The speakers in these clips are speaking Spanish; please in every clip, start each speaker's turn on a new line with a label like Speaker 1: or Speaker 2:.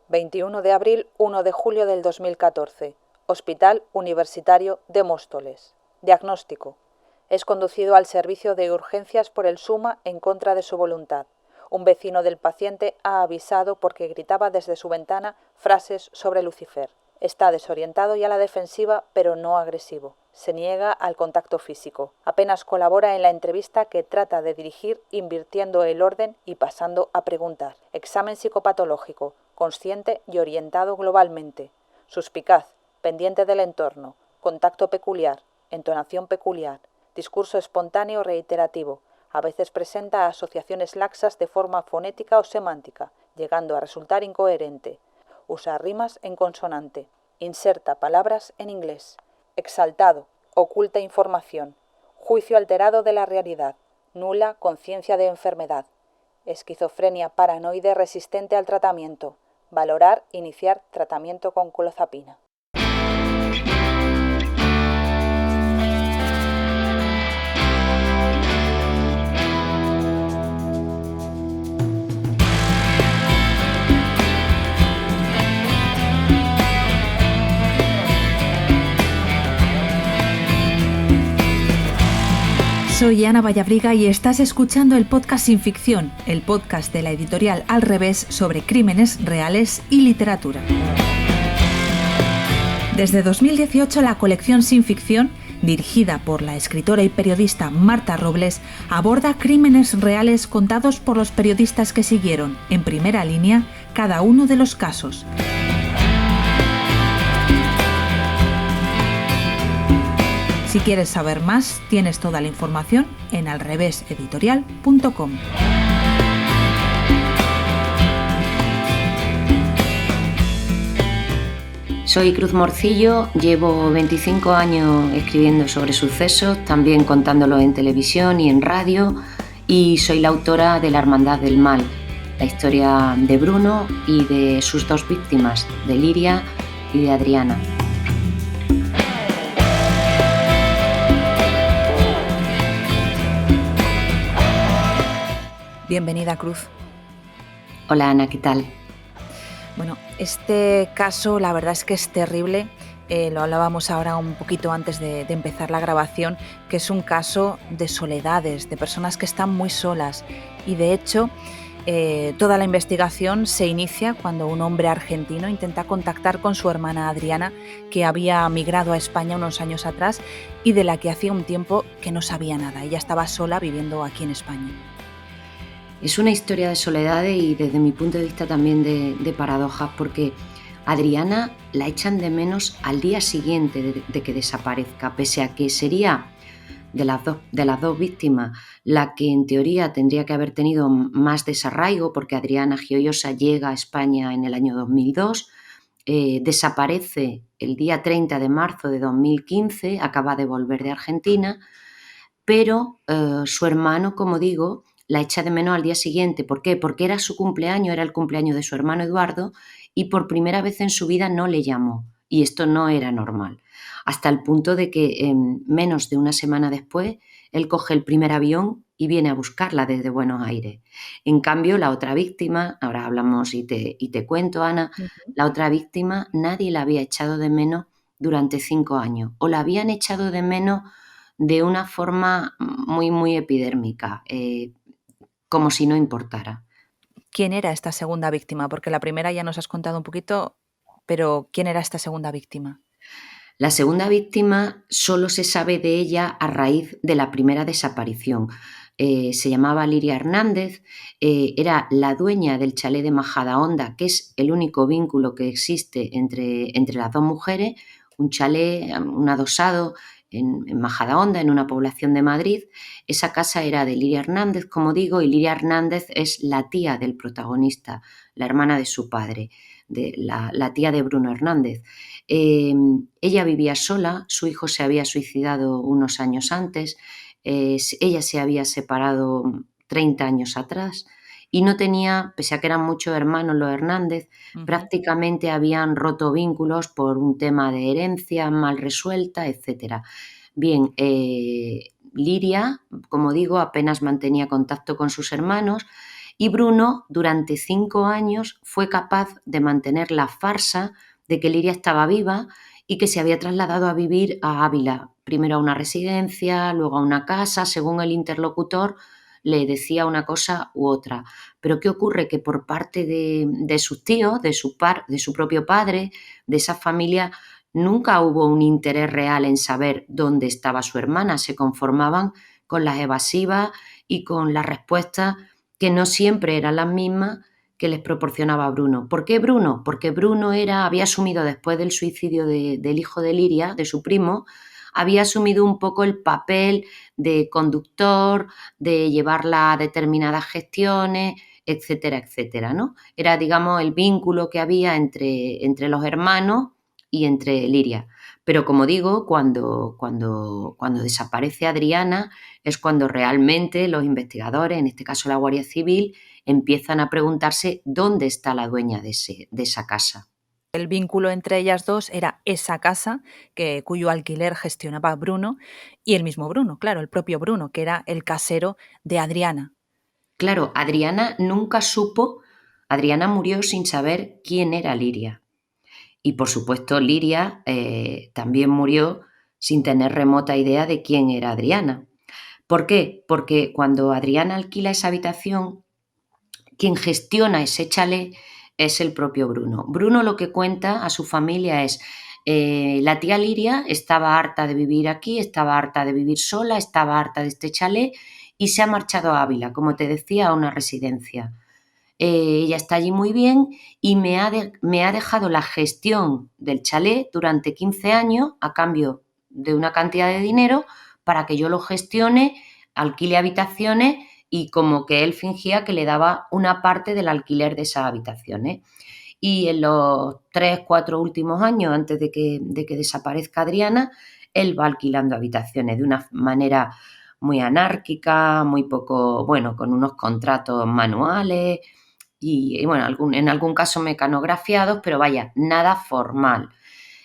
Speaker 1: 21 de abril, 1 de julio del 2014. Hospital Universitario de Móstoles. Diagnóstico. Es conducido al servicio de urgencias por el SUMA en contra de su voluntad. Un vecino del paciente ha avisado porque gritaba desde su ventana frases sobre Lucifer. Está desorientado y a la defensiva, pero no agresivo. Se niega al contacto físico. Apenas colabora en la entrevista que trata de dirigir, invirtiendo el orden y pasando a preguntar. Examen psicopatológico, consciente y orientado globalmente. Suspicaz, pendiente del entorno, contacto peculiar, entonación peculiar, discurso espontáneo reiterativo. A veces presenta asociaciones laxas de forma fonética o semántica, llegando a resultar incoherente. Usa rimas en consonante. Inserta palabras en inglés. Exaltado. Oculta información. Juicio alterado de la realidad. Nula conciencia de enfermedad. Esquizofrenia paranoide resistente al tratamiento. Valorar iniciar tratamiento con clozapina.
Speaker 2: Soy Ana Vallabriga y estás escuchando el podcast Sin Ficción, el podcast de la editorial Al Revés sobre crímenes reales y literatura. Desde 2018, la colección Sin Ficción, dirigida por la escritora y periodista Marta Robles, aborda crímenes reales contados por los periodistas que siguieron, en primera línea, cada uno de los casos. Si quieres saber más, tienes toda la información en alreveseditorial.com.
Speaker 3: Soy Cruz Morcillo, llevo 25 años escribiendo sobre sucesos, también contándolo en televisión y en radio, y soy la autora de La Hermandad del Mal, la historia de Bruno y de sus dos víctimas, de Liria y de Adriana.
Speaker 2: Bienvenida, Cruz.
Speaker 3: Hola, Ana, ¿qué tal?
Speaker 2: Bueno, este caso la verdad es que es terrible. Lo hablábamos ahora un poquito antes de empezar la grabación, que es un caso de soledades, de personas que están muy solas. Y de hecho, toda la investigación se inicia cuando un hombre argentino intenta contactar con su hermana Adriana, que había migrado a España unos años atrás y de la que hacía un tiempo que no sabía nada. Ella estaba sola viviendo aquí en España.
Speaker 3: Es una historia de soledades y desde mi punto de vista también de paradojas, porque Adriana la echan de menos al día siguiente de que desaparezca, pese a que sería de las dos víctimas la que en teoría tendría que haber tenido más desarraigo, porque Adriana Gioiosa llega a España en el año 2002, desaparece el día 30 de marzo de 2015, acaba de volver de Argentina, pero su hermano, como digo, la echa de menos al día siguiente. ¿Por qué? Porque era su cumpleaños, era el cumpleaños de su hermano Eduardo y por primera vez en su vida no le llamó. Y esto no era normal. Hasta el punto de que menos de una semana después él coge el primer avión y viene a buscarla desde Buenos Aires. En cambio, la otra víctima, ahora hablamos y te cuento, Ana, la otra víctima nadie la había echado de menos durante 5 años o la habían echado de menos de una forma muy, muy epidérmica. Como si no importara.
Speaker 2: ¿Quién era esta segunda víctima? Porque la primera ya nos has contado un poquito, pero ¿quién era esta segunda víctima?
Speaker 3: La segunda víctima solo se sabe de ella a raíz de la primera desaparición. Se llamaba Liria Hernández, era la dueña del chalet de Majadahonda, que es el único vínculo que existe entre las dos mujeres, un chalet, un adosado en Majadahonda, en una población de Madrid. Esa casa era de Liria Hernández, como digo, y Liria Hernández es la tía del protagonista, la hermana de su padre, la tía de Bruno Hernández. Ella vivía sola, su hijo se había suicidado unos años antes, ella se había separado 30 años atrás y no tenía, pese a que eran muchos hermanos los Hernández, prácticamente habían roto vínculos por un tema de herencia mal resuelta, etc. Bien, Liria, como digo, apenas mantenía contacto con sus hermanos Y Bruno, durante 5 años, fue capaz de mantener la farsa de que Liria estaba viva y que se había trasladado a vivir a Ávila, primero a una residencia, luego a una casa, según el interlocutor le decía una cosa u otra. Pero ¿qué ocurre? Que por parte de sus tíos, de su propio padre, de esa familia, nunca hubo un interés real en saber dónde estaba su hermana. Se conformaban con las evasivas y con las respuestas que no siempre eran las mismas que les proporcionaba Bruno. ¿Por qué Bruno? Porque Bruno había asumido, después del suicidio del hijo de Liria, de su primo, había asumido un poco el papel de conductor, de llevarla a determinadas gestiones, etcétera, etcétera, ¿no? Era, digamos, el vínculo que había entre los hermanos y entre Liria. Pero como digo, cuando desaparece Adriana es cuando realmente los investigadores, en este caso la Guardia Civil, empiezan a preguntarse dónde está la dueña de esa casa.
Speaker 2: El vínculo entre ellas dos era esa casa cuyo alquiler gestionaba Bruno y el mismo Bruno, claro, el propio Bruno, que era el casero de Adriana.
Speaker 3: Claro, Adriana murió sin saber quién era Liria. Y por supuesto Liria también murió sin tener remota idea de quién era Adriana. ¿Por qué? Porque cuando Adriana alquila esa habitación, quien gestiona ese chalet es el propio Bruno. Bruno lo que cuenta a su familia es: la tía Liria estaba harta de vivir aquí, estaba harta de vivir sola, estaba harta de este chalet y se ha marchado a Ávila, como te decía, a una residencia. Ella está allí muy bien y me ha dejado la gestión del chalet durante 15 años a cambio de una cantidad de dinero para que yo lo gestione, alquile habitaciones y como que él fingía que le daba una parte del alquiler de esas habitaciones. Y en los 3-4 últimos años, antes de que desaparezca Adriana, él va alquilando habitaciones de una manera muy anárquica, muy poco, bueno, con unos contratos manuales y bueno, en algún caso mecanografiados, pero vaya, nada formal.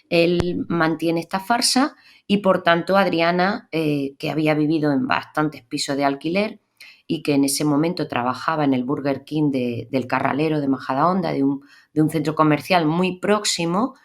Speaker 3: Él mantiene esta farsa y por tanto Adriana, que había vivido en bastantes pisos de alquiler y que en ese momento trabajaba en el Burger King del Carralero de Majadahonda, de un centro comercial muy próximo,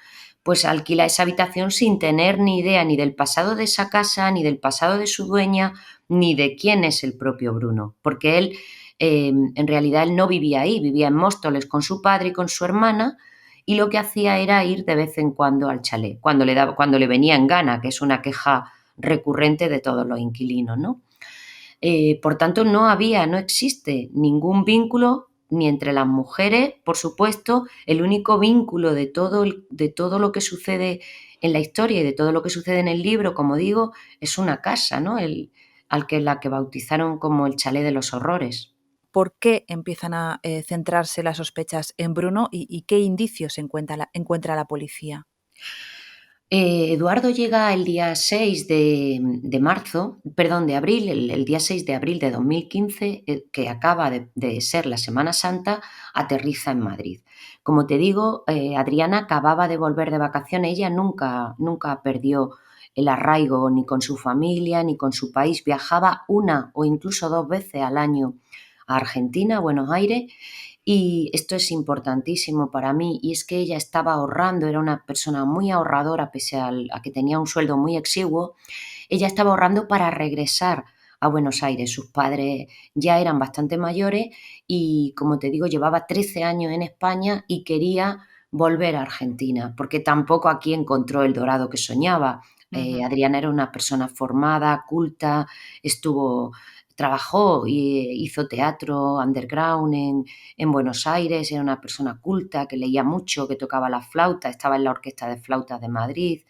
Speaker 3: pues alquila esa habitación sin tener ni idea ni del pasado de esa casa, ni del pasado de su dueña, ni de quién es el propio Bruno, porque él, en realidad él no vivía ahí, vivía en Móstoles con su padre y con su hermana, y lo que hacía era ir de vez en cuando al chalet, cuando le venía en gana, que es una queja recurrente de todos los inquilinos, ¿no? Por tanto, no existe ningún vínculo ni entre las mujeres, por supuesto. El único vínculo de todo lo que sucede en la historia y de todo lo que sucede en el libro, como digo, es una casa, ¿no? La que bautizaron como el chalet de los horrores.
Speaker 2: ¿Por qué empiezan a centrarse las sospechas en Bruno y qué indicios encuentra la policía?
Speaker 3: Eduardo llega el día 6 de abril, el día 6 de abril de 2015, que acaba de ser la Semana Santa, aterriza en Madrid. Como te digo, Adriana acababa de volver de vacaciones, ella nunca perdió el arraigo ni con su familia ni con su país, viajaba 1 o incluso 2 veces al año a Argentina, a Buenos Aires. Y esto es importantísimo para mí, y es que ella estaba ahorrando, era una persona muy ahorradora, pese a que tenía un sueldo muy exiguo. Ella estaba ahorrando para regresar a Buenos Aires. Sus padres ya eran bastante mayores y, como te digo, llevaba 13 años en España y quería volver a Argentina, porque tampoco aquí encontró el dorado que soñaba. Adriana era una persona formada, culta, trabajó y hizo teatro underground en Buenos Aires, era una persona culta, que leía mucho, que tocaba la flauta, estaba en la Orquesta de Flautas de Madrid.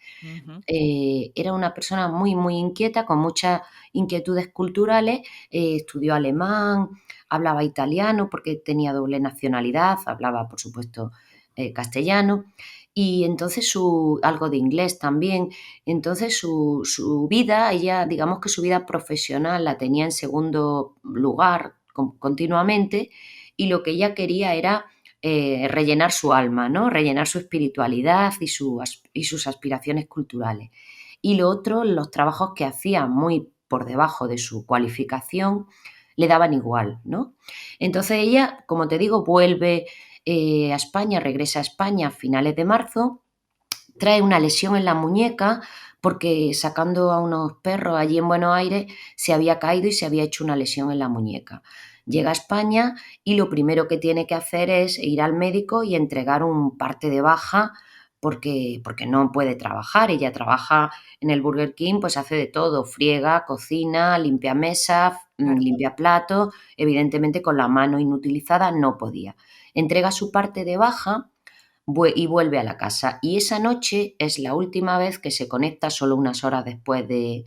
Speaker 3: Era una persona muy, muy inquieta, con muchas inquietudes culturales, estudió alemán, hablaba italiano porque tenía doble nacionalidad, hablaba, por supuesto, castellano, y entonces algo de inglés también. Entonces su vida, digamos que su vida profesional la tenía en segundo lugar continuamente, y lo que ella quería era rellenar su alma, ¿no? Rellenar su espiritualidad y sus aspiraciones culturales. Y lo otro, los trabajos que hacía muy por debajo de su cualificación, le daban igual, ¿no? Entonces ella, como te digo, vuelve a España, regresa a España a finales de marzo, trae una lesión en la muñeca porque sacando a unos perros allí en Buenos Aires se había caído y se había hecho una lesión en la muñeca. Llega a España y lo primero que tiene que hacer es ir al médico y entregar un parte de baja porque no puede trabajar. Ella trabaja en el Burger King, pues hace de todo, friega, cocina, limpia mesas,
Speaker 2: Claro.
Speaker 3: limpia platos, evidentemente con la mano inutilizada no podía. Entrega su parte de baja y vuelve a la casa. Y esa noche es la última vez que se conecta, solo unas horas después de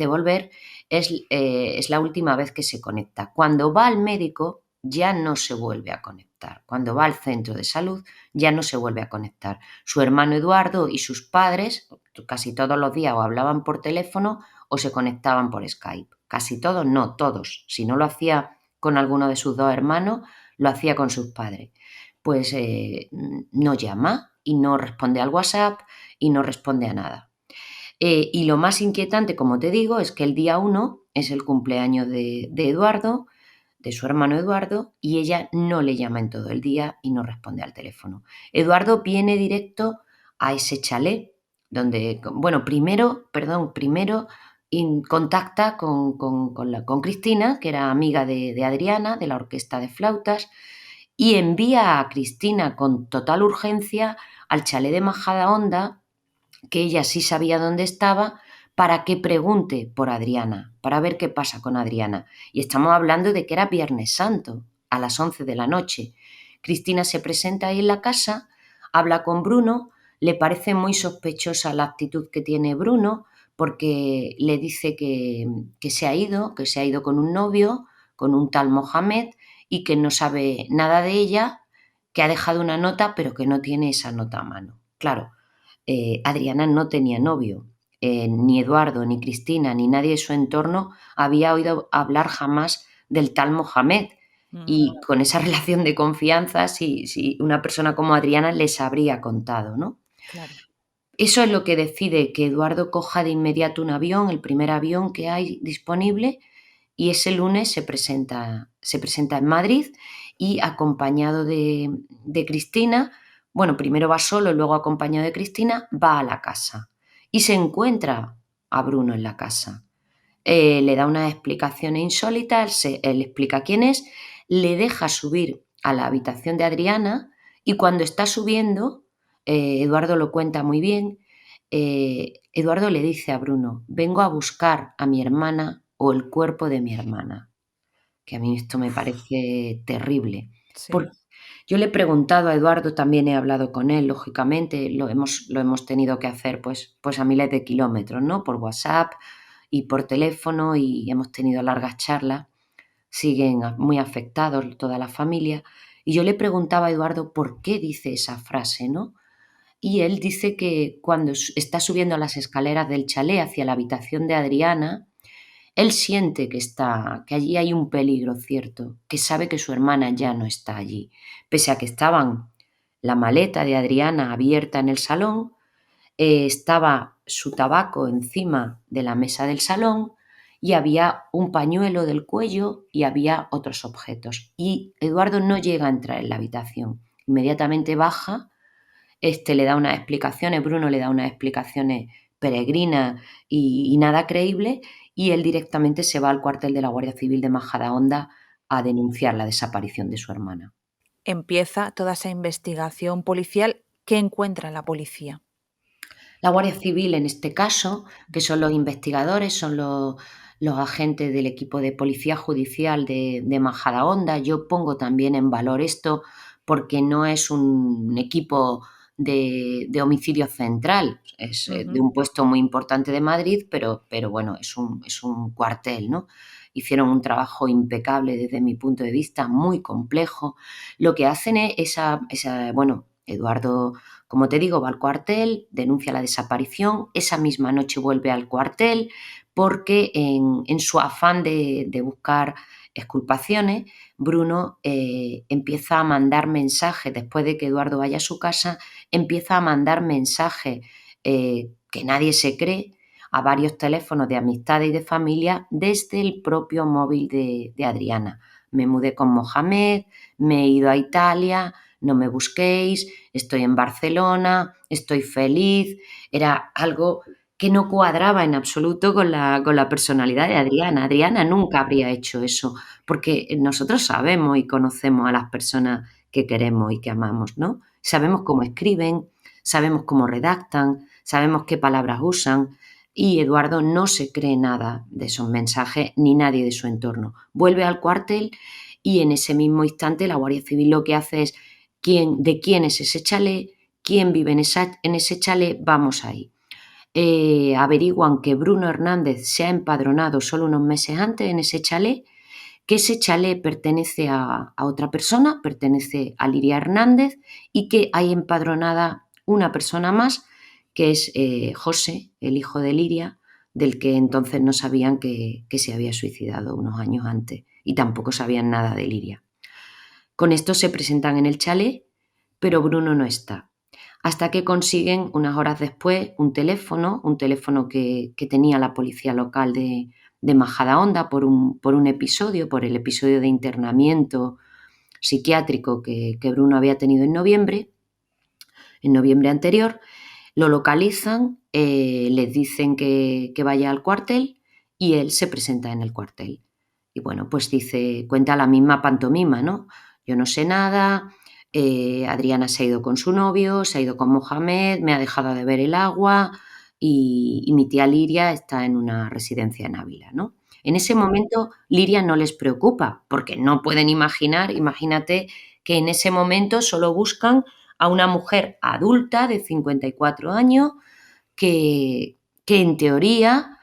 Speaker 3: volver, es la última vez que se conecta. Cuando va al médico ya no se vuelve a conectar. Cuando va al centro de salud ya no se vuelve a conectar. Su hermano Eduardo y sus padres casi todos los días o hablaban por teléfono o se conectaban por Skype. Casi todos, no todos. Si no lo hacía con alguno de sus dos hermanos, lo hacía con sus padres. Pues no llama y no responde al WhatsApp y no responde a nada. Y lo más inquietante, como te digo, es que el día 1 es el cumpleaños de Eduardo, de su hermano Eduardo, y ella no le llama en todo el día y no responde al teléfono. Eduardo viene directo a ese chalet, donde, bueno, primero contacta con Cristina, que era amiga de Adriana, de la orquesta de flautas, y envía a Cristina con total urgencia al chalet de Majadahonda, que ella sí sabía dónde estaba, para que pregunte por Adriana, para ver qué pasa con Adriana. Y estamos hablando de que era Viernes Santo, a las 11 de la noche. Cristina se presenta ahí en la casa, habla con Bruno, le parece muy sospechosa la actitud que tiene Bruno, porque le dice que se ha ido con un novio, con un tal Mohamed, y que no sabe nada de ella, que ha dejado una nota, pero que no tiene esa nota a mano. Claro, Adriana no tenía novio, ni Eduardo, ni Cristina, ni nadie de su entorno había oído hablar jamás del tal Mohamed. Y con esa relación de confianza, si una persona como Adriana les habría contado, ¿no?
Speaker 2: Claro.
Speaker 3: Eso es lo que decide que Eduardo coja de inmediato un avión, el primer avión que hay disponible, y ese lunes se presenta en Madrid y acompañado de Cristina, bueno, primero va solo, luego acompañado de Cristina, va a la casa y se encuentra a Bruno en la casa. Le da unas explicaciones insólitas, él explica quién es, le deja subir a la habitación de Adriana y cuando está subiendo, Eduardo lo cuenta muy bien, Eduardo le dice a Bruno, vengo a buscar a mi hermana o el cuerpo de mi hermana, que a mí esto me parece terrible.
Speaker 2: Sí.
Speaker 3: Yo le he preguntado a Eduardo, también he hablado con él, lógicamente, lo hemos tenido que hacer pues a miles de kilómetros, ¿no? Por WhatsApp y por teléfono y hemos tenido largas charlas, siguen muy afectados toda la familia. Y yo le preguntaba a Eduardo por qué dice esa frase, ¿no? Y él dice que cuando está subiendo las escaleras del chalet hacia la habitación de Adriana, él siente que allí hay un peligro cierto, que sabe que su hermana ya no está allí. Pese a que estaban la maleta de Adriana abierta en el salón, estaba su tabaco encima de la mesa del salón y había un pañuelo del cuello y había otros objetos. Y Eduardo no llega a entrar en la habitación. Inmediatamente baja, le da unas explicaciones, Bruno le da unas explicaciones peregrinas y nada creíbles, y él directamente se va al cuartel de la Guardia Civil de Majadahonda a denunciar la desaparición de su hermana.
Speaker 2: Empieza toda esa investigación policial. ¿Qué encuentra la policía?
Speaker 3: La Guardia Civil, en este caso, que son los investigadores, son los agentes del equipo de policía judicial de Majadahonda. Yo pongo también en valor esto porque no es un equipo de homicidio central, es de un puesto muy importante de Madrid, pero bueno, es un cuartel, ¿no? Hicieron un trabajo impecable desde mi punto de vista, muy complejo. Lo que hacen es bueno, Eduardo, como te digo, va al cuartel, denuncia la desaparición, esa misma noche vuelve al cuartel porque en su afán de buscar exculpaciones, Bruno empieza a mandar mensajes, después de que Eduardo vaya a su casa, empieza a mandar mensajes que nadie se cree a varios teléfonos de amistades y de familia desde el propio móvil de Adriana. Me mudé con Mohamed, me he ido a Italia, no me busquéis, estoy en Barcelona, estoy feliz. Era algo que no cuadraba en absoluto con la personalidad de Adriana. Adriana nunca habría hecho eso, porque nosotros sabemos y conocemos a las personas que queremos y que amamos, ¿no? Sabemos cómo escriben, sabemos cómo redactan, sabemos qué palabras usan, y Eduardo no se cree nada de esos mensajes ni nadie de su entorno. Vuelve al cuartel y en ese mismo instante la Guardia Civil lo que hace es de quién es ese chalet, quién vive en ese chalet, vamos ahí. Averiguan que Bruno Hernández se ha empadronado solo unos meses antes en ese chalet, que ese chalet pertenece a otra persona, pertenece a Liria Hernández, y que hay empadronada una persona más, que es José, el hijo de Liria, del que entonces no sabían que se había suicidado unos años antes, y tampoco sabían nada de Liria. Con esto se presentan en el chalet, pero Bruno no está. Hasta que consiguen, unas horas después, un teléfono que tenía la policía local de Majadahonda por el episodio de internamiento psiquiátrico que Bruno había tenido en noviembre anterior. Lo localizan, les dicen que vaya al cuartel y él se presenta en el cuartel. Y bueno, pues cuenta la misma pantomima, ¿no? Yo no sé nada, Adriana se ha ido con su novio, se ha ido con Mohamed, me ha dejado de beber el agua y mi tía Liria está en una residencia en Ávila, ¿no? En ese momento Liria no les preocupa porque no pueden imagínate que en ese momento solo buscan a una mujer adulta de 54 años que en teoría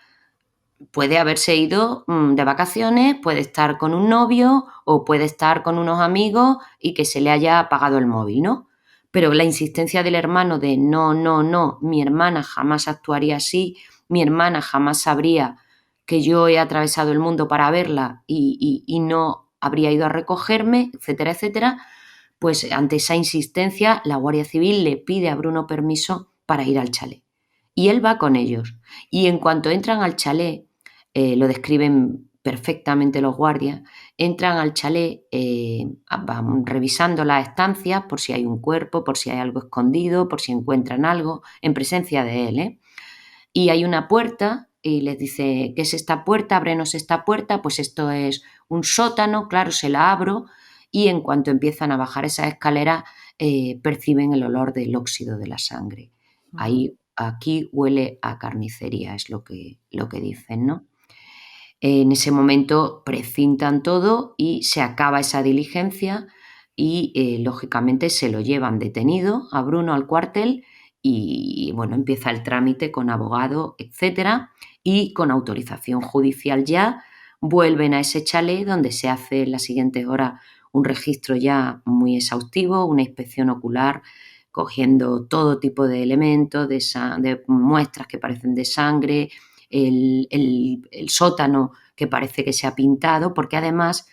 Speaker 3: puede haberse ido de vacaciones, puede estar con un novio o puede estar con unos amigos y que se le haya apagado el móvil, ¿no? Pero la insistencia del hermano de no, mi hermana jamás actuaría así, mi hermana jamás sabría que yo he atravesado el mundo para verla y no habría ido a recogerme, etcétera, etcétera, pues ante esa insistencia la Guardia Civil le pide a Bruno permiso para ir al chalet. Y él va con ellos. Y en cuanto entran al chalet, lo describen perfectamente los guardias, entran al chalet, van revisando las estancias por si hay un cuerpo, por si hay algo escondido, por si encuentran algo, en presencia de él, ¿eh? Y hay una puerta y les dice, ¿qué es esta puerta? Ábrenos esta puerta, pues esto es un sótano, claro, se la abro y en cuanto empiezan a bajar esa escalera perciben el olor del óxido de la sangre. Aquí huele a carnicería, es lo que dicen, ¿no? En ese momento precintan todo y se acaba esa diligencia y lógicamente se lo llevan detenido a Bruno al cuartel y bueno, empieza el trámite con abogado, etcétera, y con autorización judicial ya vuelven a ese chalet donde se hace en las siguientes horas un registro ya muy exhaustivo, una inspección ocular cogiendo todo tipo de elementos, de muestras que parecen de sangre, el sótano que parece que se ha pintado, porque además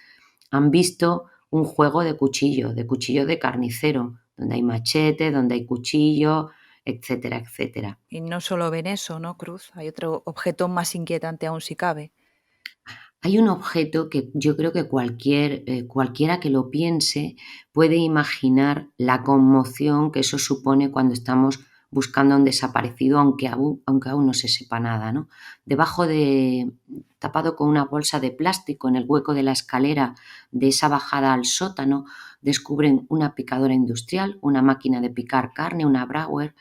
Speaker 3: han visto un juego de cuchillos de carnicero, donde hay machetes, donde hay cuchillos, etcétera, etcétera.
Speaker 2: Y no solo ven eso, ¿no, Cruz? Hay otro objeto más inquietante aún si cabe.
Speaker 3: Hay un objeto que yo creo que cualquiera que lo piense puede imaginar la conmoción que eso supone cuando estamos buscando a un desaparecido, aunque aún no se sepa nada, ¿no? Tapado con una bolsa de plástico en el hueco de la escalera de esa bajada al sótano, descubren una picadora industrial, una máquina de picar carne, una Brauer.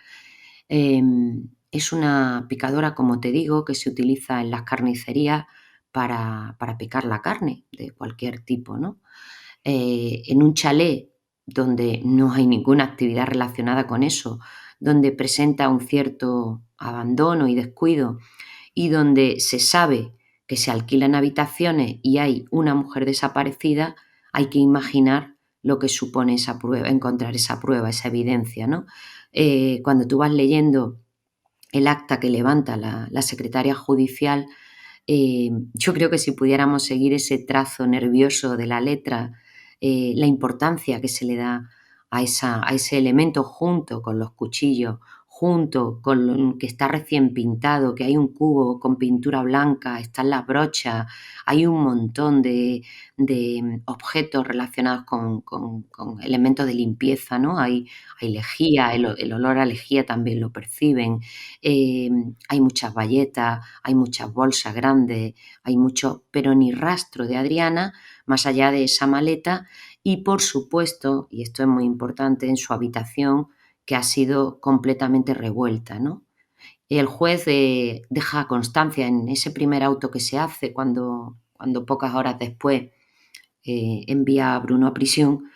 Speaker 3: Es una picadora, como te digo, que se utiliza en las carnicerías para picar la carne de cualquier tipo, ¿no? En un chalet donde no hay ninguna actividad relacionada con eso, donde presenta un cierto abandono y descuido y donde se sabe que se alquilan habitaciones y hay una mujer desaparecida, hay que imaginar lo que supone esa prueba, encontrar esa prueba, esa evidencia, ¿no? Cuando tú vas leyendo el acta que levanta la secretaria judicial, yo creo que si pudiéramos seguir ese trazo nervioso de la letra, la importancia que se le da a ese elemento junto con los cuchillos, junto con lo que está recién pintado, que hay un cubo con pintura blanca, están las brochas, hay un montón de objetos relacionados con elementos de limpieza, ¿no? Hay lejía, el olor a lejía también lo perciben, hay muchas bayetas, hay muchas bolsas grandes, hay mucho, pero ni rastro de Adriana más allá de esa maleta y, por supuesto, y esto es muy importante, en su habitación, que ha sido completamente revuelta, ¿no? El juez deja constancia en ese primer auto que se hace cuando pocas horas después envía a Bruno a prisión,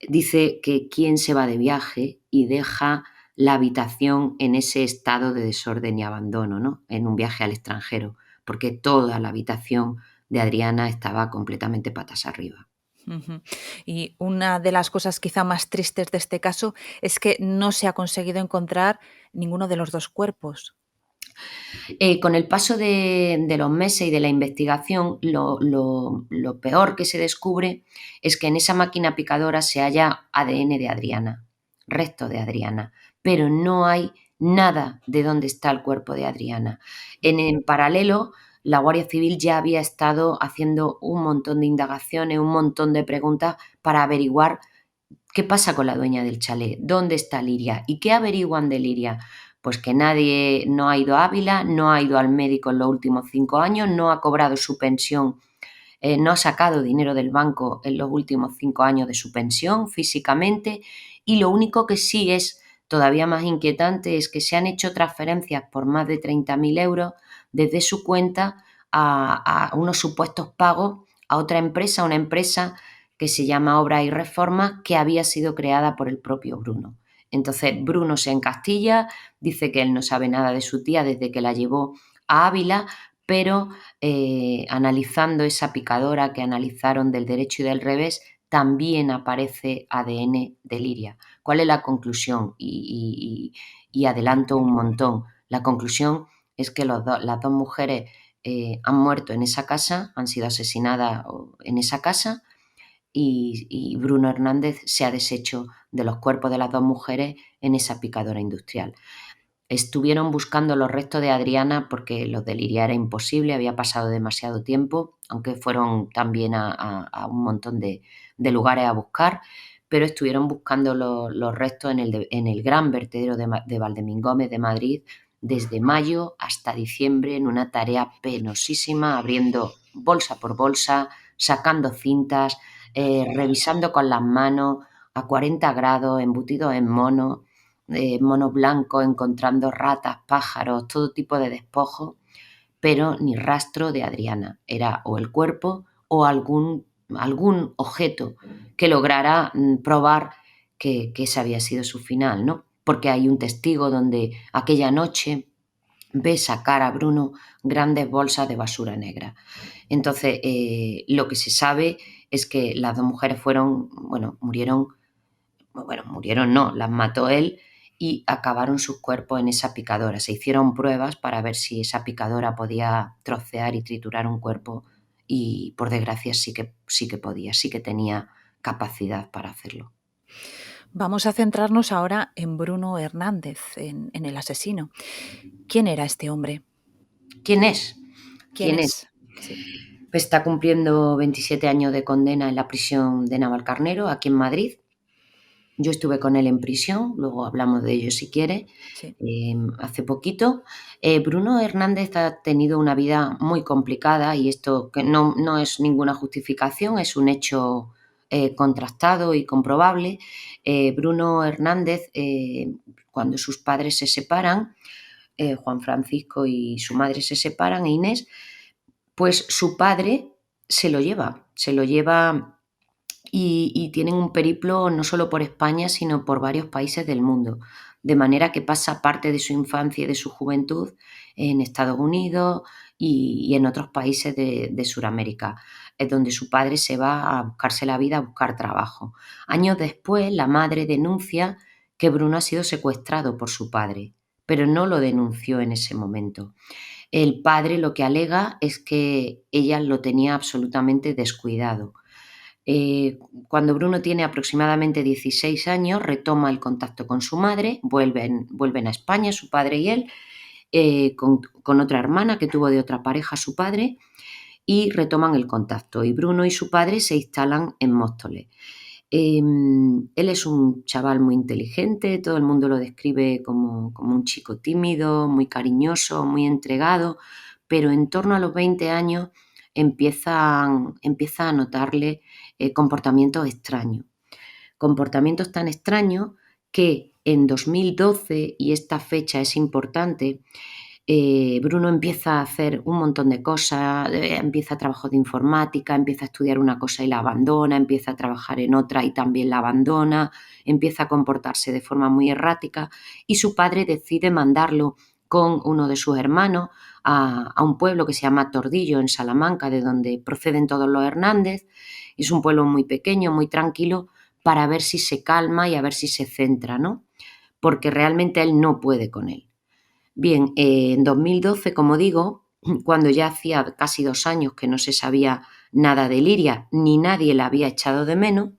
Speaker 3: dice que quién se va de viaje y deja la habitación en ese estado de desorden y abandono, ¿no? En un viaje al extranjero, porque toda la habitación de Adriana estaba completamente patas arriba.
Speaker 2: Ujú. Y una de las cosas quizá más tristes de este caso es que no se ha conseguido encontrar ninguno de los dos cuerpos.
Speaker 3: Con el paso de los meses y de la investigación, lo peor que se descubre es que en esa máquina picadora se halla ADN de Adriana, restos de Adriana, pero no hay nada de dónde está el cuerpo de Adriana. En paralelo, la Guardia Civil ya había estado haciendo un montón de indagaciones, un montón de preguntas para averiguar qué pasa con la dueña del chalet, dónde está Liria y qué averiguan de Liria. Pues que nadie no ha ido a Ávila, no ha ido al médico en los últimos 5 años, no ha cobrado su pensión, no ha sacado dinero del banco en los últimos 5 años de su pensión físicamente, y lo único que sí es todavía más inquietante es que se han hecho transferencias por más de 30.000 euros desde su cuenta a unos supuestos pagos a otra empresa, una empresa que se llama Obras y Reformas, que había sido creada por el propio Bruno. Entonces Bruno se encastilla, dice que él no sabe nada de su tía desde que la llevó a Ávila, pero analizando esa picadora que analizaron del derecho y del revés, también aparece ADN de Liria. ¿Cuál es la conclusión? Y adelanto un montón. La conclusión es que las dos mujeres han muerto en esa casa, han sido asesinadas en esa casa, y Bruno Hernández se ha deshecho de los cuerpos de las dos mujeres en esa picadora industrial. Estuvieron buscando los restos de Adriana porque los de Liria era imposible, había pasado demasiado tiempo, aunque fueron también a un montón de lugares a buscar, pero estuvieron buscando los restos en el gran vertedero de Valdemingómez de Madrid desde mayo hasta diciembre, en una tarea penosísima, abriendo bolsa por bolsa, sacando cintas, revisando con las manos a 40 grados, embutidos en mono blancos, encontrando ratas, pájaros, todo tipo de despojos, pero ni rastro de Adriana. Era o el cuerpo o algún objeto que lograra probar que ese había sido su final, ¿no? Porque hay un testigo donde aquella noche ve sacar a Bruno grandes bolsas de basura negra. Entonces, lo que se sabe es que las dos mujeres murieron no, las mató él y acabaron sus cuerpos en esa picadora. Se hicieron pruebas para ver si esa picadora podía trocear y triturar un cuerpo y, por desgracia, sí que podía, sí que tenía capacidad para hacerlo.
Speaker 2: Vamos a centrarnos ahora en Bruno Hernández, en el asesino. ¿Quién era este hombre?
Speaker 3: ¿Quién es?
Speaker 2: ¿Quién es? Sí.
Speaker 3: Pues está cumpliendo 27 años de condena en la prisión de Navalcarnero, aquí en Madrid. Yo estuve con él en prisión, luego hablamos de ello si quiere,
Speaker 2: Sí.
Speaker 3: hace poquito. Bruno Hernández ha tenido una vida muy complicada y esto que no es ninguna justificación, es un hecho contrastado y comprobable. Bruno Hernández, cuando sus padres se separan, Juan Francisco y su madre se separan, Inés, pues su padre se lo lleva y tienen un periplo no solo por España, sino por varios países del mundo. De manera que pasa parte de su infancia y de su juventud en Estados Unidos y en otros países de Sudamérica, es donde su padre se va a buscarse la vida, a buscar trabajo. Años después, la madre denuncia que Bruno ha sido secuestrado por su padre, pero no lo denunció en ese momento. El padre lo que alega es que ella lo tenía absolutamente descuidado. Cuando Bruno tiene aproximadamente 16 años, retoma el contacto con su madre, vuelven a España, su padre y él, con otra hermana que tuvo de otra pareja su padre, y retoman el contacto. Y Bruno y su padre se instalan en Móstoles. Él es un chaval muy inteligente, todo el mundo lo describe como un chico tímido, muy cariñoso, muy entregado, pero en torno a los 20 años empieza a notarle comportamientos extraños. Comportamientos tan extraños que en 2012, y esta fecha es importante, Bruno empieza a hacer un montón de cosas, empieza a trabajar de informática, empieza a estudiar una cosa y la abandona, empieza a trabajar en otra y también la abandona, empieza a comportarse de forma muy errática y su padre decide mandarlo con uno de sus hermanos a un pueblo que se llama Tordillo, en Salamanca, de donde proceden todos los Hernández. Es un pueblo muy pequeño, muy tranquilo, para ver si se calma y a ver si se centra, ¿no? Porque realmente él no puede con él. Bien, en 2012, como digo, cuando ya hacía casi 2 años que no se sabía nada de Liria, ni nadie la había echado de menos,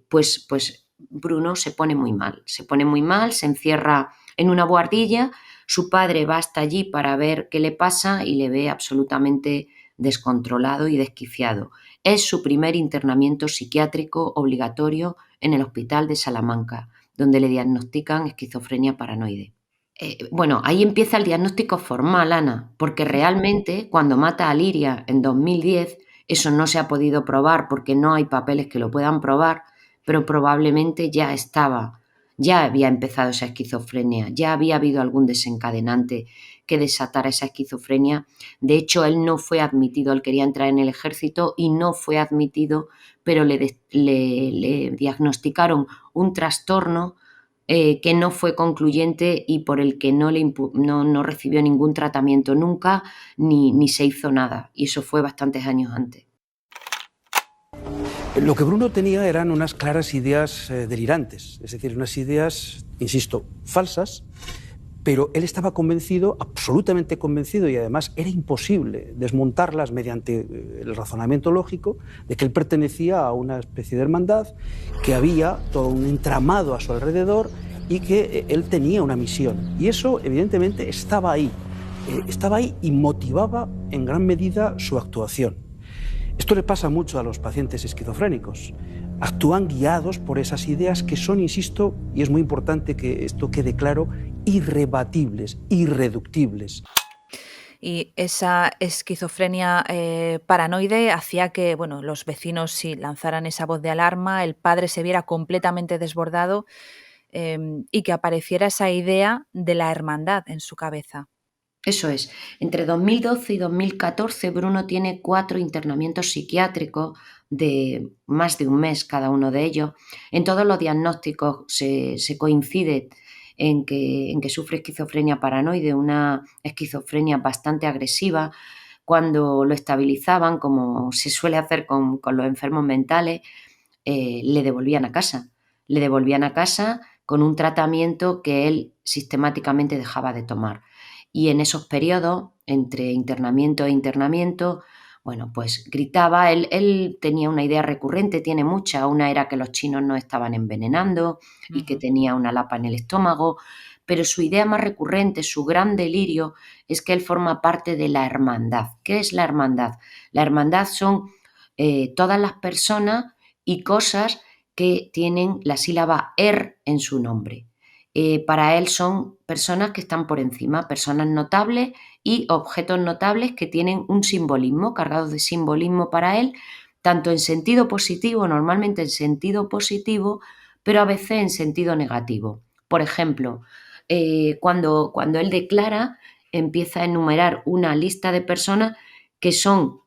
Speaker 3: pues Bruno se pone muy mal, se encierra en una buhardilla, su padre va hasta allí para ver qué le pasa y le ve absolutamente descontrolado y desquiciado. Es su primer internamiento psiquiátrico obligatorio en el hospital de Salamanca, donde le diagnostican esquizofrenia paranoide. Bueno, ahí empieza el diagnóstico formal, Ana, porque realmente cuando mata a Liria en 2010, eso no se ha podido probar porque no hay papeles que lo puedan probar, pero probablemente ya había empezado esa esquizofrenia, ya había habido algún desencadenante que desatara esa esquizofrenia. De hecho, él no fue admitido, él quería entrar en el ejército y no fue admitido, pero le diagnosticaron un trastorno que no fue concluyente y por el que no recibió ningún tratamiento nunca ni se hizo nada. Y eso fue bastantes años antes.
Speaker 4: Lo que Bruno tenía eran unas claras ideas delirantes, es decir, unas ideas, insisto, falsas, pero él estaba convencido, absolutamente convencido, y además era imposible desmontarlas mediante el razonamiento lógico, de que él pertenecía a una especie de hermandad, que había todo un entramado a su alrededor y que él tenía una misión. Y eso, evidentemente, estaba ahí y motivaba en gran medida su actuación. Esto le pasa mucho a los pacientes esquizofrénicos. Actúan guiados por esas ideas que son, insisto, y es muy importante que esto quede claro, irrebatibles, irreductibles.
Speaker 2: Y esa esquizofrenia paranoide hacía que, bueno, los vecinos sí lanzaran esa voz de alarma, el padre se viera completamente desbordado y que apareciera esa idea de la hermandad en su cabeza.
Speaker 3: Eso es. Entre 2012 y 2014, Bruno tiene 4 internamientos psiquiátricos de más de un mes cada uno de ellos. En todos los diagnósticos se coincide en que sufre esquizofrenia paranoide, una esquizofrenia bastante agresiva. Cuando lo estabilizaban, como se suele hacer con los enfermos mentales, le devolvían a casa. Le devolvían a casa con un tratamiento que él sistemáticamente dejaba de tomar. Y en esos periodos, entre internamiento e internamiento, bueno, pues gritaba, él tenía una idea recurrente, tiene muchas, una era que los chinos nos estaban envenenando y que tenía una lapa en el estómago, pero su idea más recurrente, su gran delirio, es que él forma parte de la hermandad. ¿Qué es la hermandad? La hermandad son todas las personas y cosas que tienen la sílaba en su nombre. Para él son personas que están por encima, personas notables y objetos notables que tienen un simbolismo, cargados de simbolismo para él, tanto en sentido positivo, normalmente en sentido positivo, pero a veces en sentido negativo. Por ejemplo, cuando él declara, empieza a enumerar una lista de personas que son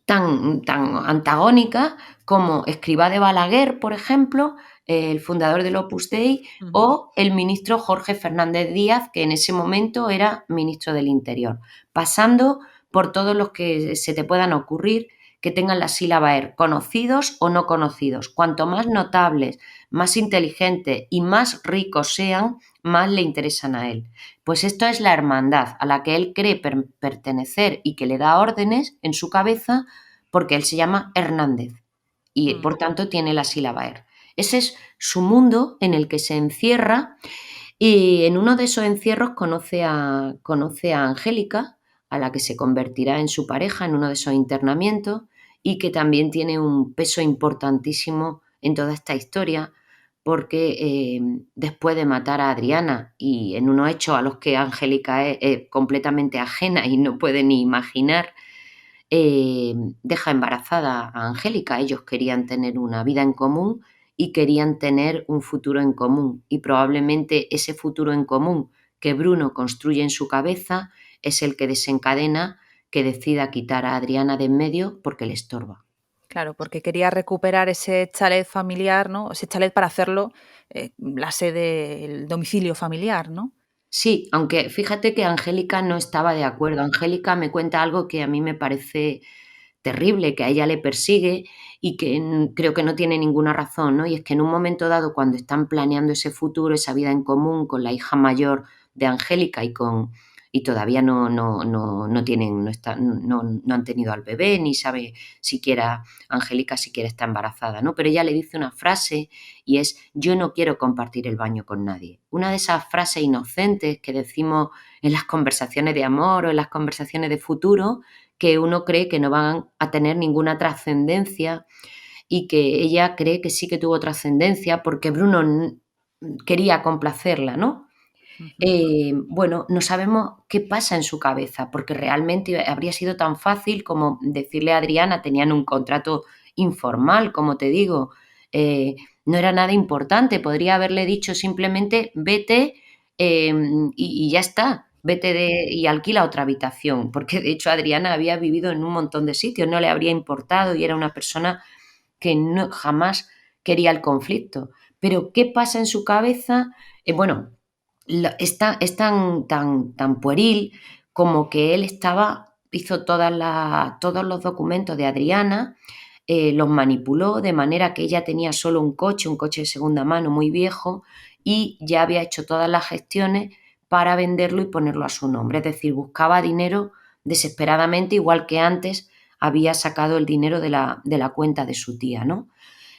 Speaker 3: tan antagónicas como Escrivá de Balaguer, por ejemplo, el fundador del Opus Dei, o el ministro Jorge Fernández Díaz, que en ese momento era ministro del Interior, pasando por todos los que se te puedan ocurrir que tengan la sílaba conocidos o no conocidos. Cuanto más notables, más inteligentes y más ricos sean, más le interesan a él. Pues esto es la hermandad a la que él cree pertenecer y que le da órdenes en su cabeza porque él se llama Hernández y por tanto tiene la sílaba er. Ese es su mundo en el que se encierra y en uno de esos encierros conoce a Angélica, a la que se convertirá en su pareja en uno de esos internamientos y que también tiene un peso importantísimo en toda esta historia porque después de matar a Adriana y en unos hechos a los que Angélica es completamente ajena y no puede ni imaginar, deja embarazada a Angélica. Ellos querían tener una vida en común y querían tener un futuro en común. Y probablemente ese futuro en común que Bruno construye en su cabeza es el que desencadena que decida quitar a Adriana de en medio porque le estorba.
Speaker 2: Claro, porque quería recuperar ese chalet familiar, ¿no? Ese chalet para hacerlo la sede, el domicilio familiar, ¿no?
Speaker 3: Sí, aunque fíjate que Angélica no estaba de acuerdo. Angélica me cuenta algo que a mí me parece terrible, que a ella le persigue y que creo que no tiene ninguna razón, ¿no? Y es que en un momento dado, cuando están planeando ese futuro, esa vida en común con la hija mayor de Angélica y todavía no tienen, no han tenido al bebé, ni sabe siquiera Angélica siquiera está embarazada, ¿no? Pero ella le dice una frase y es: yo no quiero compartir el baño con nadie. Una de esas frases inocentes que decimos en las conversaciones de amor o en las conversaciones de futuro, que uno cree que no van a tener ninguna trascendencia y que ella cree que sí que tuvo trascendencia porque Bruno quería complacerla, ¿no? Bueno, no sabemos qué pasa en su cabeza, porque realmente habría sido tan fácil como decirle a Adriana, tenían un contrato informal, como te digo, no era nada importante, podría haberle dicho simplemente vete y ya está, vete y alquila otra habitación, porque de hecho Adriana había vivido en un montón de sitios, no le habría importado y era una persona que jamás quería el conflicto. Pero ¿qué pasa en su cabeza? Bueno, es tan pueril como que él hizo todos los documentos de Adriana, los manipuló de manera que ella tenía solo un coche de segunda mano muy viejo y ya había hecho todas las gestiones para venderlo y ponerlo a su nombre. Es decir, buscaba dinero desesperadamente, igual que antes había sacado el dinero de la cuenta de su tía, ¿no?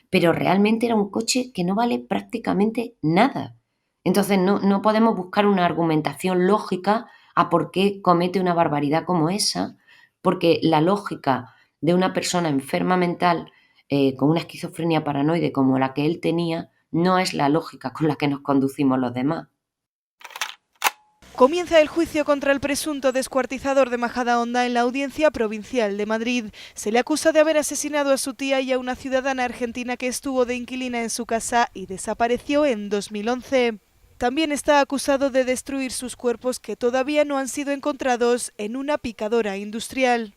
Speaker 3: Pero realmente era un coche que no vale prácticamente nada. Entonces no podemos buscar una argumentación lógica a por qué comete una barbaridad como esa, porque la lógica de una persona enferma mental con una esquizofrenia paranoide como la que él tenía no es la lógica con la que nos conducimos los demás.
Speaker 5: Comienza el juicio contra el presunto descuartizador de Majadahonda en la Audiencia Provincial de Madrid. Se le acusa de haber asesinado a su tía y a una ciudadana argentina que estuvo de inquilina en su casa y desapareció en 2011. También está acusado de destruir sus cuerpos que todavía no han sido encontrados en una picadora industrial.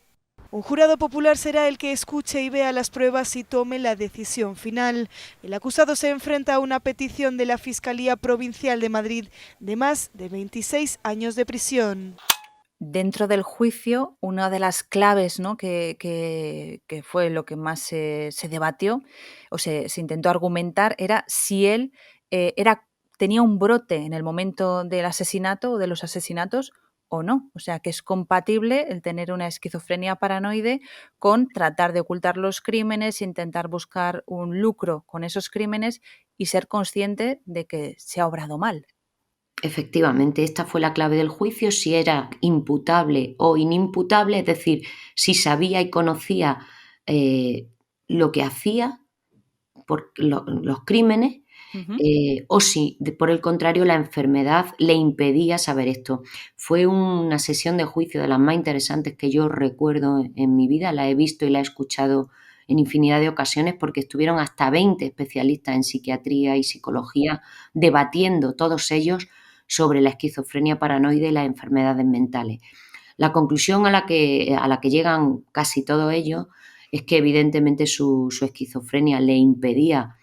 Speaker 5: Un jurado popular será el que escuche y vea las pruebas y tome la decisión final. El acusado se enfrenta a una petición de la Fiscalía Provincial de Madrid de más de 26 años de prisión.
Speaker 2: Dentro del juicio, una de las claves, ¿no?, que fue lo que más se debatió o se intentó argumentar era si él tenía un brote en el momento del asesinato o de los asesinatos o no. O sea, que es compatible el tener una esquizofrenia paranoide con tratar de ocultar los crímenes, intentar buscar un lucro con esos crímenes y ser consciente de que se ha obrado mal.
Speaker 3: Efectivamente, esta fue la clave del juicio, si era imputable o inimputable, es decir, si sabía y conocía lo que hacía por los crímenes, o si, por el contrario, la enfermedad le impedía saber esto. Fue una sesión de juicio de las más interesantes que yo recuerdo en mi vida, la he visto y la he escuchado en infinidad de ocasiones porque estuvieron hasta 20 especialistas en psiquiatría y psicología debatiendo todos ellos sobre la esquizofrenia paranoide y las enfermedades mentales. La conclusión a la que llegan casi todos ellos es que evidentemente su esquizofrenia le impedía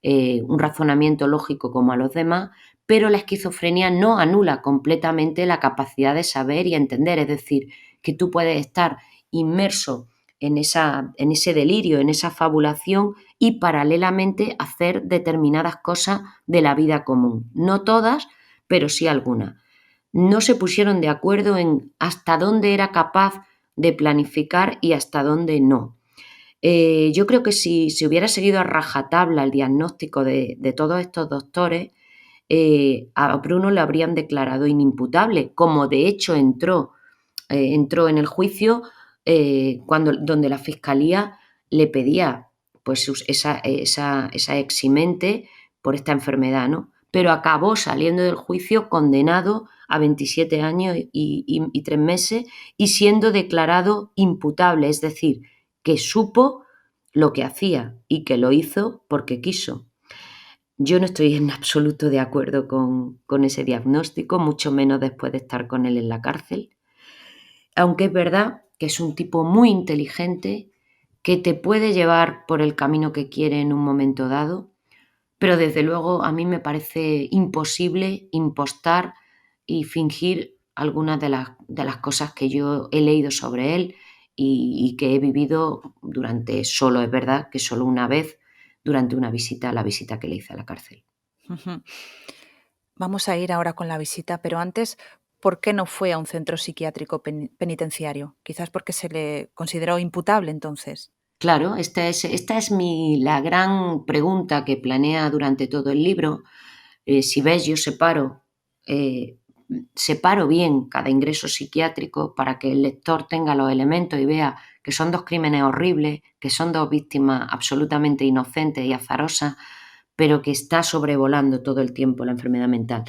Speaker 3: un razonamiento lógico como a los demás, pero la esquizofrenia no anula completamente la capacidad de saber y entender, es decir, que tú puedes estar inmerso en ese delirio, en esa fabulación y paralelamente hacer determinadas cosas de la vida común. No todas, pero sí algunas. No se pusieron de acuerdo en hasta dónde era capaz de planificar y hasta dónde no. Yo creo que si se hubiera seguido a rajatabla el diagnóstico de todos estos doctores, a Bruno le habrían declarado inimputable, como de hecho entró en el juicio donde la Fiscalía le pedía pues esa eximente por esta enfermedad, ¿no? Pero acabó saliendo del juicio condenado a 27 años y 3 meses y siendo declarado imputable, es decir, que supo lo que hacía y que lo hizo porque quiso. Yo no estoy en absoluto de acuerdo con ese diagnóstico, mucho menos después de estar con él en la cárcel. Aunque es verdad que es un tipo muy inteligente, que te puede llevar por el camino que quiere en un momento dado, pero desde luego a mí me parece imposible impostar y fingir algunas de las cosas que yo he leído sobre él y que he vivido solo, es verdad que solo una vez, durante una visita, la visita que le hice a la cárcel.
Speaker 2: Ujú. Vamos a ir ahora con la visita, pero antes, ¿por qué no fue a un centro psiquiátrico penitenciario? Quizás porque se le consideró imputable entonces.
Speaker 3: Claro, esta es la gran pregunta que planea durante todo el libro. Si ves, yo eh, separo bien cada ingreso psiquiátrico para que el lector tenga los elementos y vea que son 2 crímenes horribles, que son 2 víctimas absolutamente inocentes y azarosas, pero que está sobrevolando todo el tiempo la enfermedad mental.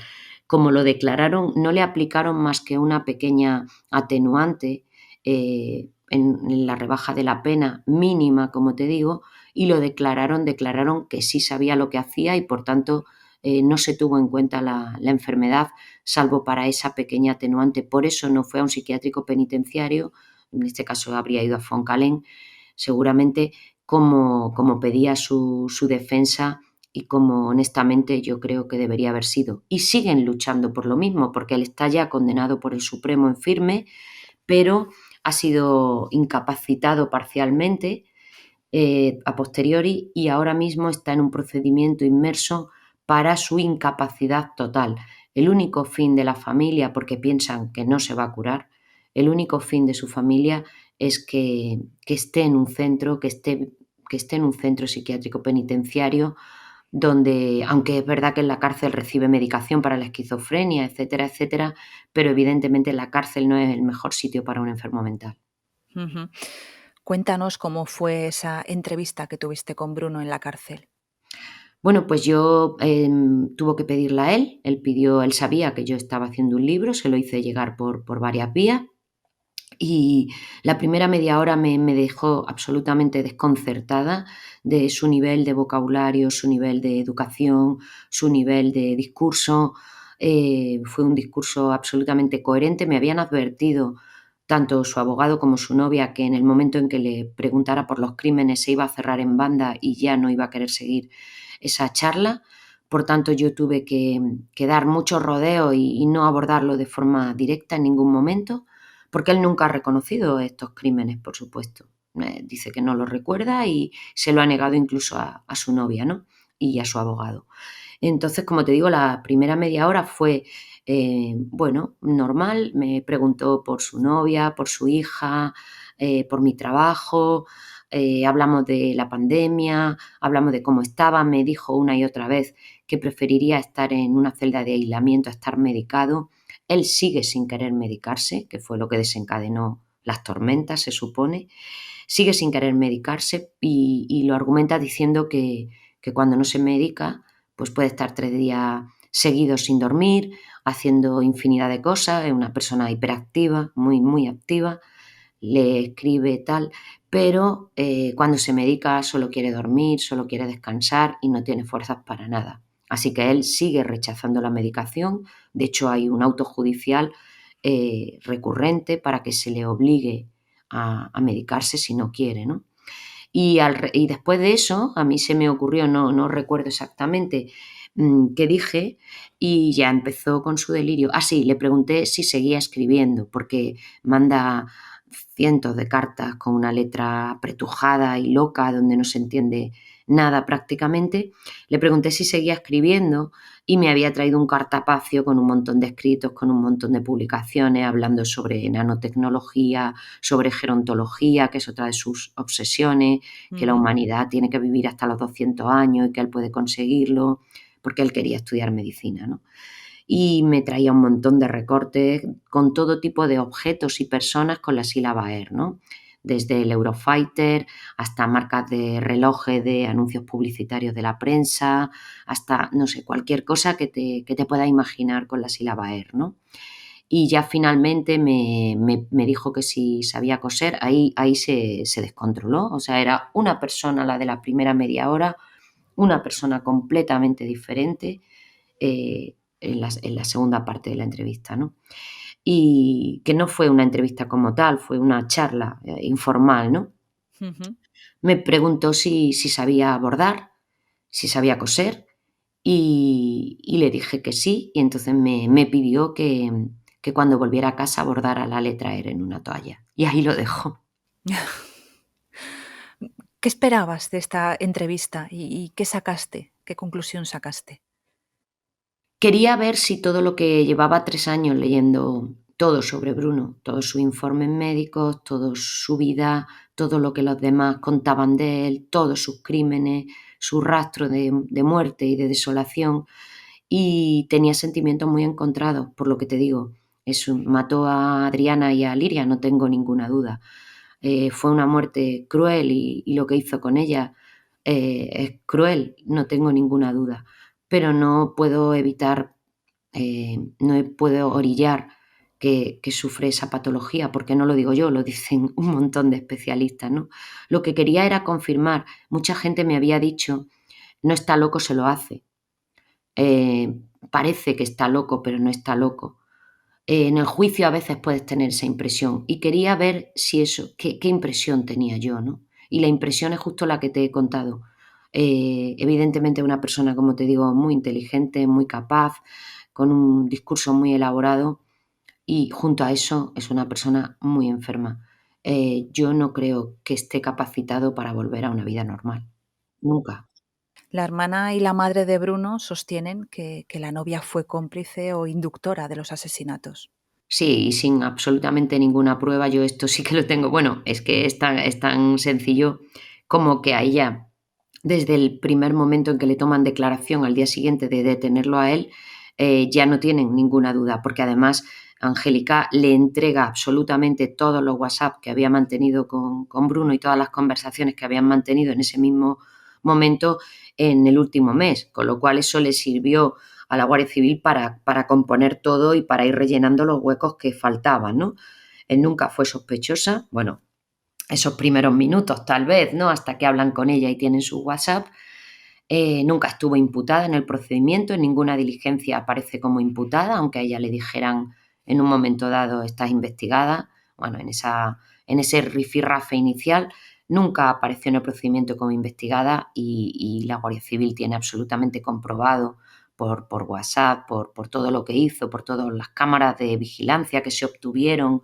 Speaker 3: Como lo declararon, no le aplicaron más que una pequeña atenuante en la rebaja de la pena mínima, como te digo, y lo declararon que sí sabía lo que hacía y por tanto no se tuvo en cuenta la enfermedad, salvo para esa pequeña atenuante. Por eso no fue a un psiquiátrico penitenciario, en este caso habría ido a Foncalén, seguramente como pedía su defensa y como honestamente yo creo que debería haber sido. Y siguen luchando por lo mismo, porque él está ya condenado por el Supremo en firme, pero ha sido incapacitado parcialmente a posteriori y ahora mismo está en un procedimiento inmerso para su incapacidad total. El único fin de la familia, porque piensan que no se va a curar, el único fin de su familia es que esté en un centro, que esté en un centro psiquiátrico penitenciario donde, aunque es verdad que en la cárcel recibe medicación para la esquizofrenia, etcétera, etcétera, pero evidentemente la cárcel no es el mejor sitio para un enfermo mental.
Speaker 2: Ujú. Cuéntanos cómo fue esa entrevista que tuviste con Bruno en la cárcel.
Speaker 3: Bueno, pues yo tuvo que pedirla a él. Él sabía que yo estaba haciendo un libro, se lo hice llegar por varias vías y la primera media hora me dejó absolutamente desconcertada de su nivel de vocabulario, su nivel de educación, su nivel de discurso. Fue un discurso absolutamente coherente. Me habían advertido tanto su abogado como su novia que en el momento en que le preguntara por los crímenes se iba a cerrar en banda y ya no iba a querer seguir esa charla. Por tanto, yo tuve que dar mucho rodeo y no abordarlo de forma directa en ningún momento, porque él nunca ha reconocido estos crímenes, por supuesto. Dice que no los recuerda y se lo ha negado incluso a su novia, ¿no? Y a su abogado. Entonces, como te digo, la primera media hora fue, normal. Me preguntó por su novia, por su hija, por mi trabajo, hablamos de la pandemia, hablamos de cómo estaba. Me dijo una y otra vez que preferiría estar en una celda de aislamiento a estar medicado. Él sigue sin querer medicarse, que fue lo que desencadenó las tormentas, se supone. Sigue sin querer medicarse y lo argumenta diciendo que cuando no se medica, pues puede estar 3 días seguidos sin dormir, haciendo infinidad de cosas. Es una persona hiperactiva, muy, muy activa, le escribe tal, pero cuando se medica solo quiere dormir, solo quiere descansar y no tiene fuerzas para nada. Así que él sigue rechazando la medicación. De hecho, hay un auto judicial recurrente para que se le obligue a medicarse si no quiere, ¿no? Y después de eso, a mí se me ocurrió, no recuerdo exactamente qué dije, y ya empezó con su delirio. Sí, le pregunté si seguía escribiendo, porque manda cientos de cartas con una letra apretujada y loca, donde no se entiende nada prácticamente. Le pregunté si seguía escribiendo y me había traído un cartapacio con un montón de escritos, con un montón de publicaciones, hablando sobre nanotecnología, sobre gerontología, que es otra de sus obsesiones, que la humanidad tiene que vivir hasta los 200 años y que él puede conseguirlo, porque él quería estudiar medicina, ¿no? Y me traía un montón de recortes con todo tipo de objetos y personas con la sílaba ER, ¿no? Desde el Eurofighter hasta marcas de relojes, de anuncios publicitarios de la prensa, hasta, no sé, cualquier cosa que te puedas imaginar con la sílaba ER, ¿no? Y ya finalmente me dijo que si sabía coser, ahí se descontroló. O sea, era una persona la de la primera media hora, una persona completamente diferente en la segunda parte de la entrevista, ¿no? Y que no fue una entrevista como tal, fue una charla informal, ¿no?
Speaker 2: Ujú.
Speaker 3: Me preguntó si sabía bordar, si sabía coser y le dije que sí, y entonces me pidió que cuando volviera a casa bordara la letra R en una toalla. Y ahí lo dejo.
Speaker 2: ¿Qué esperabas de esta entrevista y qué sacaste? ¿Qué conclusión sacaste?
Speaker 3: Quería ver si todo lo que llevaba 3 años leyendo todo sobre Bruno, todos sus informes médicos, toda su vida, todo lo que los demás contaban de él, todos sus crímenes, su rastro de muerte y de desolación, y tenía sentimientos muy encontrados, por lo que te digo. Eso, mató a Adriana y a Liria, no tengo ninguna duda. Fue una muerte cruel y lo que hizo con ella es cruel, no tengo ninguna duda, pero no puedo evitar, no puedo orillar que sufre esa patología, porque no lo digo yo, lo dicen un montón de especialistas, ¿no? Lo que quería era confirmar, mucha gente me había dicho, no está loco, se lo hace. Parece que está loco, pero no está loco. En el juicio a veces puedes tener esa impresión y quería ver si eso, qué impresión tenía yo, ¿no? Y la impresión es justo la que te he contado. Evidentemente una persona, como te digo, muy inteligente, muy capaz, con un discurso muy elaborado y junto a eso es una persona muy enferma. Yo no creo que esté capacitado para volver a una vida normal. Nunca.
Speaker 2: La hermana y la madre de Bruno sostienen que la novia fue cómplice o inductora de los asesinatos.
Speaker 3: Sí, y sin absolutamente ninguna prueba, yo esto sí que lo tengo. Bueno, es que es tan sencillo como que a ella, desde el primer momento en que le toman declaración al día siguiente de detenerlo a él, ya no tienen ninguna duda, porque además Angélica le entrega absolutamente todos los WhatsApp que había mantenido con Bruno y todas las conversaciones que habían mantenido en ese mismo momento en el último mes, con lo cual eso le sirvió a la Guardia Civil para componer todo y para ir rellenando los huecos que faltaban, ¿no? Él nunca fue sospechosa, bueno, esos primeros minutos tal vez, ¿no? Hasta que hablan con ella y tienen su WhatsApp. Nunca estuvo imputada en el procedimiento, en ninguna diligencia aparece como imputada, aunque a ella le dijeran en un momento dado estás investigada. Bueno, en ese rifirrafe inicial nunca apareció en el procedimiento como investigada y la Guardia Civil tiene absolutamente comprobado por WhatsApp, por todo lo que hizo, por todas las cámaras de vigilancia que se obtuvieron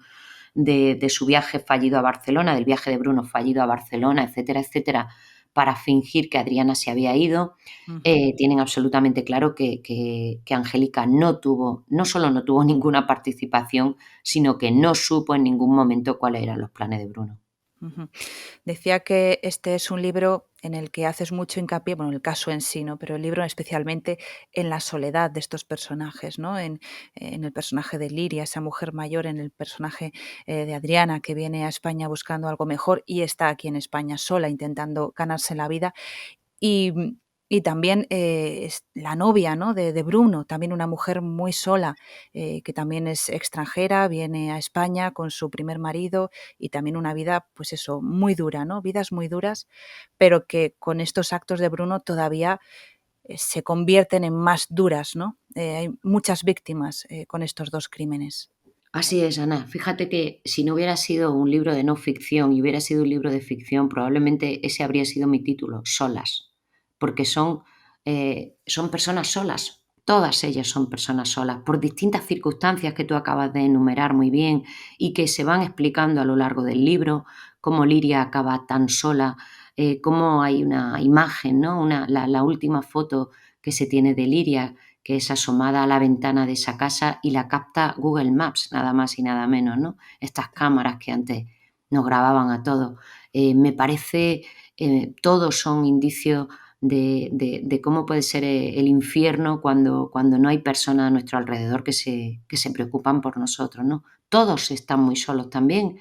Speaker 3: de su viaje fallido a Barcelona, del viaje de Bruno fallido a Barcelona, etcétera, etcétera, para fingir que Adriana se había ido. Tienen absolutamente claro que Angélica no solo no tuvo ninguna participación, sino que no supo en ningún momento cuáles eran los planes de Bruno.
Speaker 2: Ujú. Decía que este es un libro en el que haces mucho hincapié, bueno, el caso en sí, ¿no? Pero el libro especialmente en la soledad de estos personajes, ¿no? En el personaje de Liria, esa mujer mayor, en el personaje de Adriana, que viene a España buscando algo mejor y está aquí en España sola, intentando ganarse la vida. Y, y también es la novia, ¿no? de Bruno, también una mujer muy sola, que también es extranjera, viene a España con su primer marido y también una vida, pues eso, muy dura, ¿no? Vidas muy duras, pero que con estos actos de Bruno todavía se convierten en más duras, ¿no? Hay muchas víctimas con estos dos crímenes.
Speaker 3: Así es, Ana. Fíjate que si no hubiera sido un libro de no ficción y hubiera sido un libro de ficción, probablemente ese habría sido mi título, Solas, porque son personas solas. Todas ellas son personas solas, por distintas circunstancias que tú acabas de enumerar muy bien y que se van explicando a lo largo del libro, cómo Liria acaba tan sola, cómo hay una imagen, ¿no? La última foto que se tiene de Liria, que es asomada a la ventana de esa casa y la capta Google Maps, nada más y nada menos, ¿no? Estas cámaras que antes nos grababan a todos. Me parece, todos son indicios de cómo puede ser el infierno cuando no hay personas a nuestro alrededor que se preocupan por nosotros, ¿no? Todos están muy solos también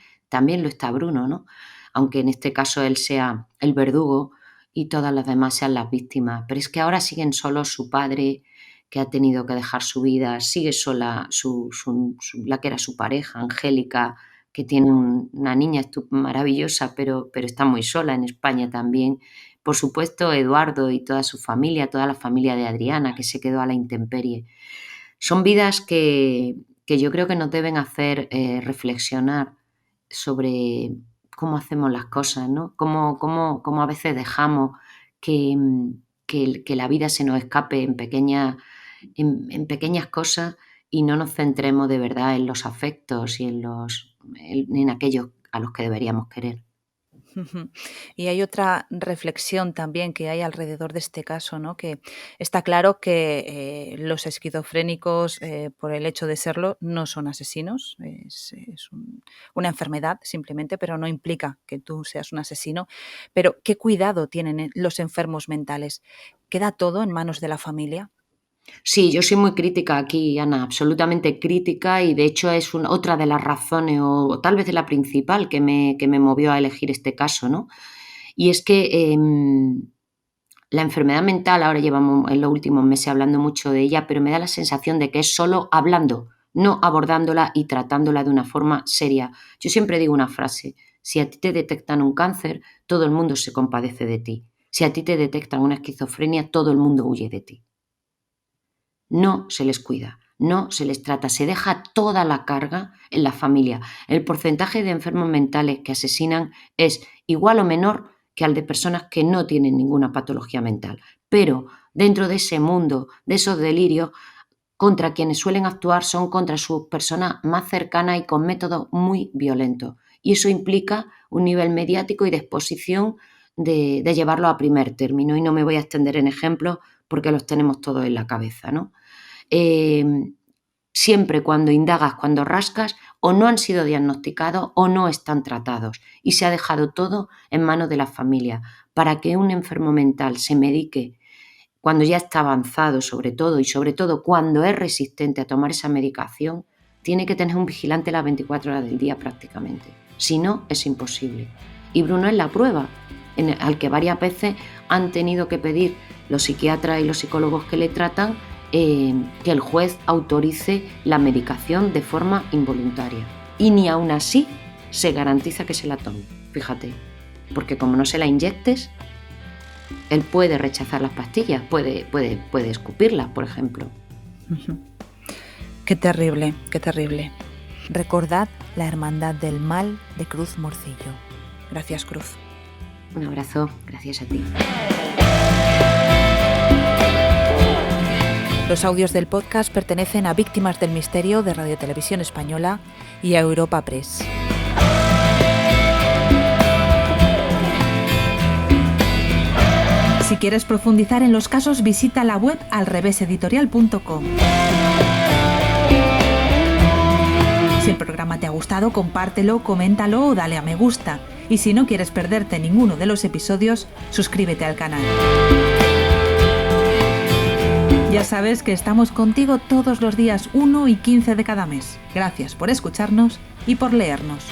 Speaker 3: lo está Bruno, ¿no? Aunque en este caso él sea el verdugo y todas las demás sean las víctimas. Pero es que ahora siguen solos su padre, que ha tenido que dejar su vida, sigue sola la que era su pareja, Angélica, que tiene una niña maravillosa, pero está muy sola en España también. Por supuesto, Eduardo y toda su familia, toda la familia de Adriana, que se quedó a la intemperie. Son vidas que yo creo que nos deben hacer reflexionar sobre cómo hacemos las cosas, ¿no? Cómo a veces dejamos que la vida se nos escape en pequeñas cosas y no nos centremos de verdad en los afectos y en aquellos a los que deberíamos querer.
Speaker 2: Y hay otra reflexión también que hay alrededor de este caso, ¿no? Que está claro que los esquizofrénicos, por el hecho de serlo, no son asesinos, es una enfermedad simplemente, pero no implica que tú seas un asesino. Pero ¿qué cuidado tienen los enfermos mentales? ¿Queda todo en manos de la familia?
Speaker 3: Sí, yo soy muy crítica aquí, Ana, absolutamente crítica, y de hecho es otra de las razones, o tal vez la principal, que me movió a elegir este caso, ¿no? Y es que la enfermedad mental, ahora llevamos en los últimos meses hablando mucho de ella, pero me da la sensación de que es solo hablando, no abordándola y tratándola de una forma seria. Yo siempre digo una frase: si a ti te detectan un cáncer, todo el mundo se compadece de ti. Si a ti te detectan una esquizofrenia, todo el mundo huye de ti. No se les cuida, no se les trata, se deja toda la carga en la familia. El porcentaje de enfermos mentales que asesinan es igual o menor que al de personas que no tienen ninguna patología mental. Pero dentro de ese mundo, de esos delirios, contra quienes suelen actuar son contra sus personas más cercanas y con métodos muy violentos. Y eso implica un nivel mediático y de exposición de llevarlo a primer término. Y no me voy a extender en ejemplos porque los tenemos todos en la cabeza, ¿no? Siempre cuando indagas, cuando rascas, o no han sido diagnosticados o no están tratados, y se ha dejado todo en manos de la familia. Para que un enfermo mental se medique cuando ya está avanzado, sobre todo cuando es resistente a tomar esa medicación, tiene que tener un vigilante las 24 horas del día prácticamente. Si no, es imposible. Y Bruno es la prueba, al que varias veces han tenido que pedir los psiquiatras y los psicólogos que le tratan que el juez autorice la medicación de forma involuntaria. Y ni aún así se garantiza que se la tome, fíjate, porque como no se la inyectes, él puede rechazar las pastillas, puede escupirlas, por ejemplo.
Speaker 2: Qué terrible, qué terrible. Recordad la Hermandad del Mal de Cruz Morcillo. Gracias, Cruz.
Speaker 3: Un abrazo, gracias a ti.
Speaker 2: Los audios del podcast pertenecen a Víctimas del Misterio de Radio Televisión Española y a Europa Press. Si quieres profundizar en los casos, visita la web alreveseditorial.com. Si el programa te ha gustado, compártelo, coméntalo o dale a me gusta. Y si no quieres perderte ninguno de los episodios, suscríbete al canal. Ya sabes que estamos contigo todos los días 1 y 15 de cada mes. Gracias por escucharnos y por leernos.